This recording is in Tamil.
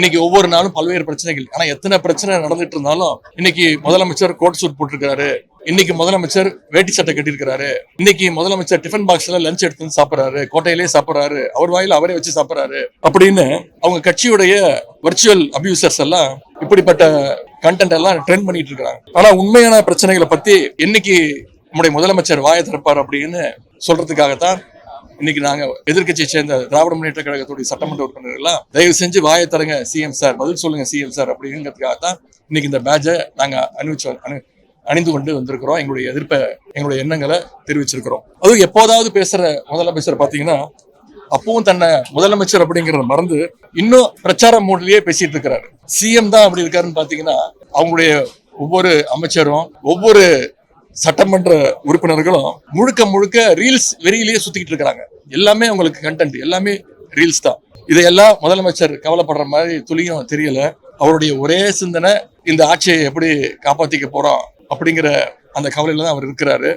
இன்னைக்கு ஒவ்வொரு நாளும் பல்வேறு பிரச்சனைகள். ஆனா எத்தனை பிரச்சனை நடந்துட்டு இருந்தாலும் இன்னைக்கு முதலமைச்சர் கோட் சூட் போட்டிருக்காரு. இன்னைக்கு முதலமைச்சர் வேட்டி சட்டை கட்டியிருக்கிறாரு. இன்னைக்கு முதலமைச்சர் டிஃபன் பாக்ஸ்ல லஞ்ச் எடுத்து வந்து சாப்பிடுறாரு. கோட்டையிலேயே சாப்பிடுறாரு. அவர் வாயில அவரே வச்சு சாப்பிடுறாரு. அப்படின்னு அவங்க கட்சியுடைய வர்ச்சுவல் அபியூசர்ஸ் எல்லாம் இப்படிப்பட்ட கண்டென்ட் எல்லாம் ட்ரெண்ட் பண்ணிட்டு இருக்காங்க. ஆனா உண்மையான பிரச்சனைகளை பத்தி என்னைக்கு நம்முடைய முதலமைச்சர் வாயை திறப்பார் அப்படின்னு சொல்றதுக்காகத்தான் இன்னைக்கு நாங்க எதிர்கட்சியை சேர்ந்த திராவிட முன்னேற்ற கழகத்துடைய சட்டமன்ற உறுப்பினர்கள் தயவு செஞ்சு வாயை தரங்க சிஎம் சார், பதில் சொல்லுங்க சிஎம் சார் அப்படிங்கிறதுக்காகத்தான் இன்னைக்கு இந்த பேட்சை நாங்க அணிந்து கொண்டு வந்திருக்கிறோம். எங்களுடைய எதிர்ப்பை, எங்களுடைய எண்ணங்களை தெரிவிச்சிருக்கிறோம். அதுவும் எப்போதாவது பேசுற முதலமைச்சர் பாத்தீங்கன்னா அப்பவும் தன்னை முதலமைச்சர் அப்படிங்கறத மறந்து இன்னும் பிரச்சார மோட்லயே பேசிட்டு இருக்கிறாரு. சிஎம் தான் அப்படி இருக்காருன்னு பாத்தீங்கன்னா அவங்களுடைய ஒவ்வொரு அமைச்சரும் ஒவ்வொரு சட்டமன்ற உறுப்பினர்களும் முழுக்க முழுக்க ரீல்ஸ் வெறியிலேயே சுத்திக்கிட்டு இருக்காங்க. எல்லாமே அவங்களுக்கு கண்டென்ட், எல்லாமே ரீல்ஸ் தான். இதையெல்லாம் முதலமைச்சர் கவலைப்படுற மாதிரி துளியும் தெரியல. அவருடைய ஒரே சிந்தனை இந்த ஆட்சியை எப்படி காப்பாத்திக்க போறோம் அப்படிங்கிற அந்த கவலையில தான் அவர் இருக்கிறாரு.